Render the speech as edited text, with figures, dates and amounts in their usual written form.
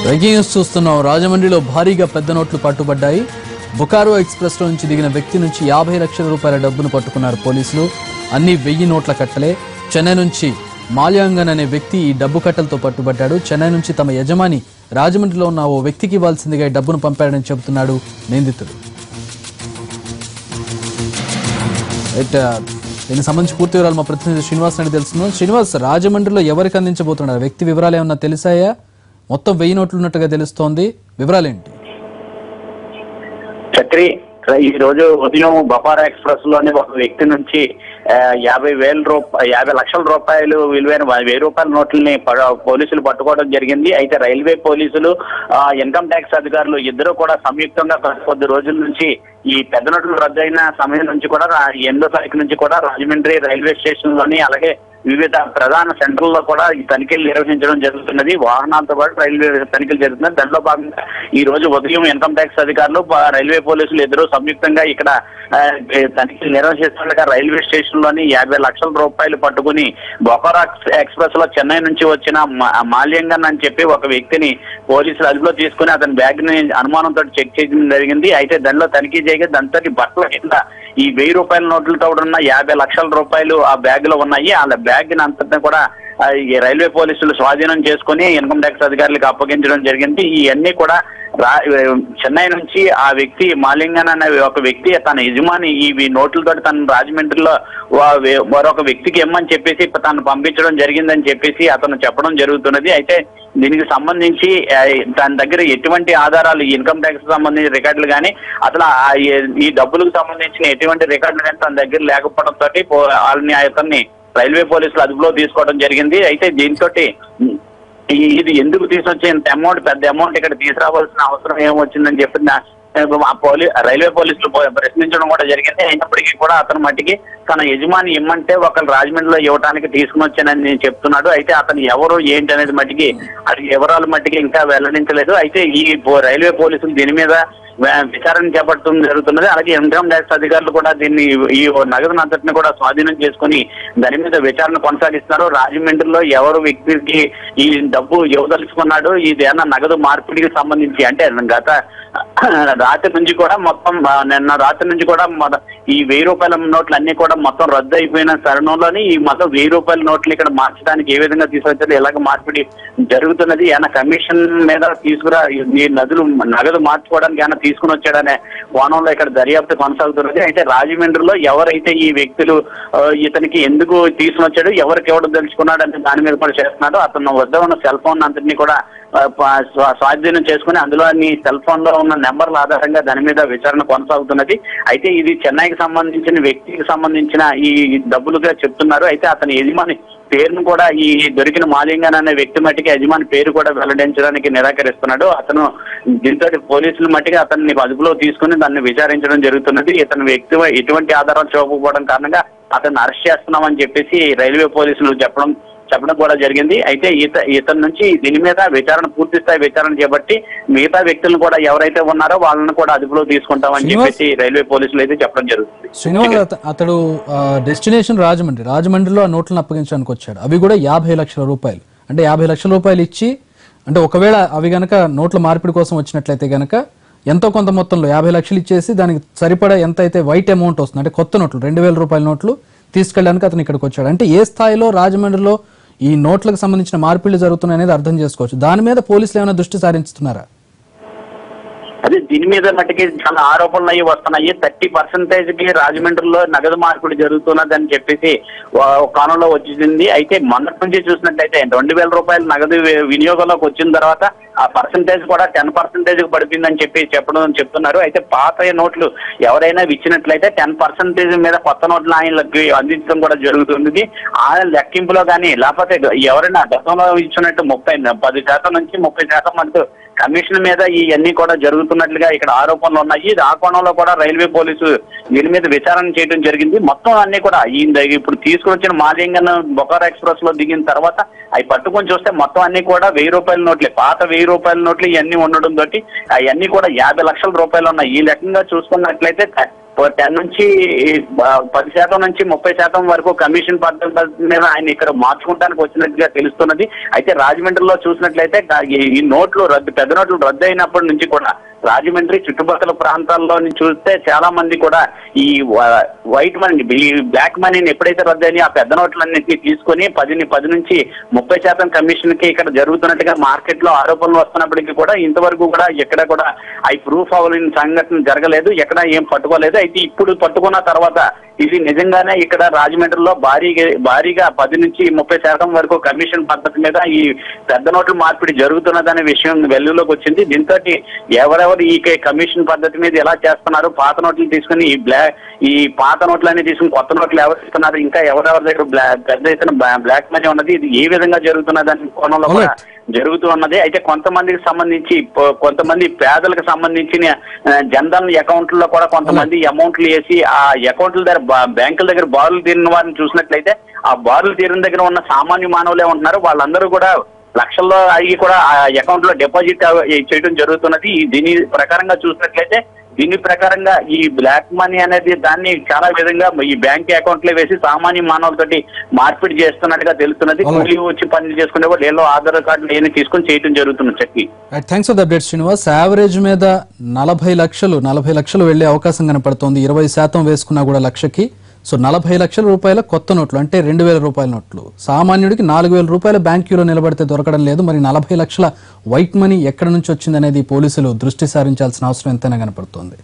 Breaking news చూస్తున్నాం. రాజమండ్రిలో భారీగా పెద్ద నోట్లు పట్టుబడ్డాయి. బొకారో ఎక్స్ప్రెస్ లో నుంచి దిగిన వ్యక్తి నుంచి 50 లక్షల రూపాయల డబ్బును పట్టుకున్నారు పోలీసులు. అన్ని 1000 నోట్ల కట్టలే. చెన్నై నుంచి మాల్యాంగన్ అనే వ్యక్తి ఈ డబ్బు కట్టలతో పట్టుబడ్డాడు. చెన్నై నుంచి తమ యజమాని రాజమండ్రిలో ఉన్న ఓ వ్యక్తికి ఇవ్వాల్సిందిగా ఈ డబ్బును పంపాడని చెబుతున్నాడు నిందితుడు. దీనికి సంబంధించి పూర్తి వివరాలు మా ప్రతినిధి శ్రీనివాస్ నాయుడు తెలుస్తున్నాం. శ్రీనివాస్, రాజమండ్రిలో ఎవరికి అందించబోతున్నారు? వ్యక్తి వివరాలు ఏమన్నా తెలిసాయా? మొత్తం 1000 నోట్లు ఉన్నట్టుగా తెలుస్తోంది. వివరాలేంటి? చక్రి, ఈ రోజు ఉదయం బొకారో ఎక్స్ప్రెస్ లోని ఒక వ్యక్తి నుంచి 50 లక్షల రూపాయలు విలువైన 1000 రూపాయల నోట్లని పోలీసులు పట్టుకోవడం జరిగింది. అయితే రైల్వే పోలీసులు, ఇన్కమ్ ట్యాక్స్ అధికారులు ఇద్దరు కూడా సంయుక్తంగా కొద్ది రోజుల నుంచి ఈ పెద్ద నోట్లు రద్దయిన సమయం నుంచి కూడా 8వ తారీఖు నుంచి కూడా రాజమండ్రి రైల్వే స్టేషన్ లోని అలాగే వివిధ ప్రధాన సెంటర్లలో కూడా ఈ తనిఖీలు నిర్వహించడం జరుగుతున్నది. వాహనాలతో పాటు రైల్వే తనిఖీలు జరుగుతున్నాయి. దానిలో భాగంగా ఈ రోజు ఉదయం ఇన్కమ్ ట్యాక్స్ అధికారులు, రైల్వే పోలీసులు ఇద్దరు సంయుక్తంగా ఇక్కడ తనిఖీలు నిర్వహిస్తుండగా రైల్వే స్టేషన్ లోని 50 లక్షల రూపాయలు పట్టుకుని బొకారో ఎక్స్ప్రెస్ లో చెన్నై నుంచి వచ్చిన మాల్యాంగన్ అని చెప్పి ఒక వ్యక్తిని పోలీసులు అదుపులో తీసుకుని అతని బ్యాగ్ ని అనుమానంతో చెక్ చేయడం జరిగింది. అయితే దానిలో తనిఖీ చేయగా దాంతో బట్టల కింద ఈ 1000 రూపాయల నోట్లతో ఉన్న 50 లక్షల రూపాయలు ఆ బ్యాగ్ లో ఉన్నాయి. ఆ బ్యాగ్ ని అంతటిని కూడా ఈ రైల్వే పోలీసులు స్వాధీనం చేసుకుని ఇన్కమ్ ట్యాక్స్ అధికారులకు అప్పగించడం జరిగింది. ఇవన్నీ కూడా చెన్నై నుంచి ఆ వ్యక్తి మాల్యాంగన్ అనే ఒక వ్యక్తి తన యజమాని ఈ నోట్లతో తన రాజమండ్రిలో మరొక వ్యక్తికి ఇమ్మని చెప్పేసి తను పంపించడం జరిగిందని చెప్పేసి అతను చెప్పడం జరుగుతున్నది. అయితే దీనికి సంబంధించి తన దగ్గర ఎటువంటి ఆధారాలు, ఇన్కమ్ ట్యాక్స్ సంబంధించిన రికార్డులు కానీ అసలు ఈ డబ్బులకు సంబంధించిన ఎటువంటి రికార్డులు కానీ తన దగ్గర లేకపోవడంతో వాళ్ళని అతన్ని రైల్వే పోలీసులు అదుపులో తీసుకోవడం జరిగింది. అయితే దీంతో ఇది ఎందుకు తీసుకొచ్చి ఇంత పెద్ద అమౌంట్ ఇక్కడ తీసుకురావాల్సిన అవసరం ఏమొచ్చిందని చెప్పి రైల్వే పోలీసులు ప్రశ్నించడం కూడా జరిగింది. అయినప్పటికీ కూడా అతను మట్టికి తన యజమాని ఇమ్మంటే ఒకళ్ళు రాజమండ్రిలో ఇవ్వడానికి తీసుకుని వచ్చానని నేను చెప్తున్నాడు. అయితే అతను ఎవరు ఏంటి అనేది మట్టికి అది వివరాలు మట్టికి ఇంకా వెల్లడించలేదు. అయితే ఈ రైల్వే పోలీసులు దీని మీద విచారణ చేపట్టడం జరుగుతున్నది. అలాగే ఇన్కమ్ ట్యాక్స్ అధికారులు కూడా దీన్ని ఈ నగదును అంతటిని కూడా స్వాధీనం చేసుకుని దాని మీద విచారణ కొనసాగిస్తున్నారు. రాజమండ్రిలో ఎవరు వ్యక్తికి ఈ డబ్బు ఇవ్వదలుచుకున్నాడు, ఇది ఏమన్నా నగదు మార్పిడికి సంబంధించి అంటే గత రాత్రి నుంచి కూడా మొత్తం నిన్న రాత్రి నుంచి కూడా ఈ 1000 రూపాయల నోట్లు అన్ని కూడా మొత్తం రద్దు అయిపోయిన తరుణంలోని ఈ మొత్తం 1000 రూపాయల నోట్లు ఇక్కడ మార్చడానికి ఏ విధంగా తీసుకొచ్చారు, ఎలాగ మార్పిడి జరుగుతున్నది, ఏమైనా కమిషన్ మీద తీసుకురా ఈ నగదు మార్చుకోవడానికి ఏమైనా తీసుకుని వచ్చాడనే కోణంలో ఇక్కడ దర్యాప్తు కొనసాగుతున్నది. అయితే రాజమండ్రిలో ఎవరైతే ఈ వ్యక్తులు ఇతనికి ఎందుకు తీసుకుని వచ్చాడు, ఎవరికి ఎవరు తెలుసుకున్నాడు అంటే దాని మీద కూడా చేస్తున్నాడు. అతను వద్ద ఉన్న సెల్ ఫోన్ అంతటినీ కూడా స్వాధీనం చేసుకుని అందులో సెల్ ఫోన్ లో ఉన్న నెంబర్ల ఆధారంగా దాని మీద విచారణ కొనసాగుతున్నది. అయితే ఇది చెన్నైకి సంబంధించిన వ్యక్తికి సంబంధించిన ఈ డబ్బులుగా చెప్తున్నారు. అయితే అతని యజమాని పేరును కూడా ఈ దొరికిన మాల్యాంగన్ అనే వ్యక్తి మట్టికి యజమాని పేరు కూడా వెల్లడించడానికి నిరాకరిస్తున్నాడు. అతను దీంతో పోలీసులు మట్టికి అతన్ని అదుపులో తీసుకుని దాన్ని విచారించడం జరుగుతున్నది. ఇతని వ్యక్తి ఎటువంటి ఆధారాలు చూపకపోవడం కారణంగా అతన్ని అరెస్ట్ చేస్తున్నామని చెప్పేసి రైల్వే పోలీసులు చెప్పడం కూడా జరిగింది. అయితే ఇతని నుంచి దీని మీద పూర్తి స్థాయి విచారణ చేపట్టి మిగతా వ్యక్తులను కూడా ఎవరైతే ఉన్నారో వాళ్ళని కూడా అదుపులో తీసుకుంటామని చెప్పేసి రైల్వే పోలీసులు అయితే చెప్పడం జరుగుతుంది. శ్రీనివాస్, అతడు డెస్టినేషన్ రాజమండ్రిలో ఆ నోట్లను అప్పగించడానికి వచ్చాడు. అవి కూడా 50 లక్షల రూపాయలు. అంటే 50 లక్షల రూపాయలు ఇచ్చి, అంటే ఒకవేళ అవి గనక నోట్ల మార్పిడి కోసం వచ్చినట్లయితే గనక ఎంతో కొంత మొత్తంలో 50 లక్షలు ఇచ్చేసి దానికి సరిపడా ఎంత అయితే వైట్ అమౌంట్ వస్తుంది, అంటే కొత్త నోట్లు 2000 రూపాయల నోట్లు తీసుకెళ్ళడానికి అతను ఇక్కడికి వచ్చాడు. అంటే ఏ స్థాయిలో రాజమండ్రిలో ఈ నోట్లకు సంబంధించిన మార్పిళ్లు జరుగుతున్నాయి అనేది అర్థం చేసుకోవచ్చు. దాని మీద పోలీసులు ఏమైనా దృష్టి సారించుతున్నారా? అదే దీని మీద మట్టికి చాలా ఆరోపణలు అయ్యి వస్తున్నాయి. 30% రాజమండ్రిలో నగదు మార్పిడి జరుగుతున్నదని చెప్పేసి కాలంలో వచ్చింది. అయితే మొన్నటి నుంచి చూసినట్లయితే 2000 రూపాయలు నగదు వినియోగంలోకి వచ్చిన తర్వాత ఆ పర్సంటేజ్ కూడా 10% పడిపోయిందని చెప్తున్నారు. అయితే పాత నోట్లు ఎవరైనా ఇచ్చినట్లయితే 10% మీద కొత్త నోట్లు ఆయనకి అందించడం కూడా జరుగుతుంది. ఆ లెక్కింపులో కానీ లేకపోతే ఎవరైనా గతంలో ఇచ్చినట్టు 10% నుంచి 30% మనకు కమిషన్ మీద ఇవన్నీ కూడా జరుగుతున్నట్లుగా ఇక్కడ ఆరోపణలు ఉన్నాయి. ఆ కోణంలో కూడా రైల్వే పోలీసు దీని మీద విచారణ చేయడం జరిగింది. మొత్తం అన్ని కూడా ఇప్పుడు తీసుకొచ్చిన మాల్యాంగన్ బొకారో ఎక్స్ప్రెస్ లో దిగిన తర్వాత అవి పట్టుకొని చూస్తే మొత్తం అన్ని కూడా 1000 రూపాయల నోట్లే, పాత 1000 రూపాయల నోట్లు ఇవన్నీ ఉండడం తోటి అవన్నీ కూడా 50 లక్షల రూపాయలు ఉన్నాయి. ఈ లెక్కగా చూసుకున్నట్లయితే 10 నుంచి 10% నుంచి 30% వరకు కమిషన్ పద్ధతి మీద ఆయన ఇక్కడ మార్చుకుంటానికి వచ్చినట్టుగా తెలుస్తున్నది. అయితే రాజమండ్రిలో చూసినట్లయితే ఈ నోట్లు రద్దు, పెద్ద నోట్లు రద్దు అయినప్పటి నుంచి కూడా రాజమండ్రి చుట్టుపక్కల ప్రాంతాల్లో చూస్తే చాలా మంది కూడా ఈ వైట్ మనీ, ఈ బ్లాక్ మనీని ఎప్పుడైతే రద్దయినా ఆ పెద్ద నోట్లన్నింటినీ తీసుకొని 10 నుంచి 30% కమిషన్ కి ఇక్కడ జరుగుతున్నట్టుగా మార్కెట్ లో ఆరోపణలు వస్తున్నప్పటికీ కూడా ఇంతవరకు కూడా ఎక్కడ కూడా అవి ప్రూఫ్ అవ్వలేని సంఘటన జరగలేదు, ఎక్కడ ఏం పట్టుకోలేదు. అయితే ఇప్పుడు పట్టుకున్న తర్వాత ఇది నిజంగానే ఇక్కడ రాజమండ్రిలో భారీగా 10 నుంచి 30% వరకు కమిషన్ పద్ధతి మీద ఈ పెద్ద నోట్ల మార్పిడి జరుగుతున్నదనే విషయం వెలుగులోకి వచ్చింది. దీంతో ఎవరెవరు ఈ కమిషన్ పద్ధతి మీద ఎలా చేస్తున్నారు, పాత నోట్లు తీసుకుని ఈ పాత నోట్లన్నీ తీసుకుని కొత్త నోట్లు ఎవరు ఇస్తున్నారు, ఇంకా ఎవరెవరి దగ్గర పెద్ద ఎత్తున బ్లాక్ మనీ ఉన్నది, ఇది ఏ విధంగా జరుగుతున్నదని కోణంలో కూడా జరుగుతూ ఉన్నది. అయితే కొంతమందికి సంబంధించి, కొంతమంది పేదలకు సంబంధించిన జన్ధన్ అకౌంట్లలో కూడా కొంతమంది అమౌంట్లు వేసి ఆ అకౌంట్ల దగ్గర బ్యాంకుల దగ్గర బారులు తీరిన వారిని చూసినట్లయితే ఆ బారులు తీరిన దగ్గర ఉన్న సామాన్య మానవులే ఉంటున్నారు. వాళ్ళందరూ కూడా లక్షల్లో అవి కూడా ఆ అకౌంట్ లో డిపాజిట్ చేయడం జరుగుతున్నది. దీని ప్రకారంగా చూసినట్లయితే ఈ బ్లాక్ మనీ అనేది దాన్ని చాలా విధంగా ఈ బ్యాంక్ అకౌంట్ లో వేసి సామాన్య మానవులతోటి మార్పిడి చేస్తున్నట్టుగా తెలుస్తున్నది. కూలీ వచ్చి పనులు చేసుకునే వాళ్ళు ఏదో ఆధార్ కార్డు ఏమి తీసుకొని చేయడం జరుగుతున్నది. చెప్పి thanks for the update Srinivas. Average మీద 40 లక్షలు వెళ్లే అవకాశం కనపడుతోంది. 20% వేసుకున్నా కూడా లక్షకి. సో 40 లక్షల రూపాయల కొత్త నోట్లు, అంటే 2000 రూపాయల నోట్లు. సామాన్యుడికి 4000 రూపాయల బ్యాంక్ క్యూలో నిలబడితే దొరకడం లేదు. మరి 40 లక్షల వైట్ మనీ ఎక్కడి నుంచి వచ్చిందనేది పోలీసులు దృష్టి సారించాల్సిన అవసరం ఎంతైనా కనపడుతోంది.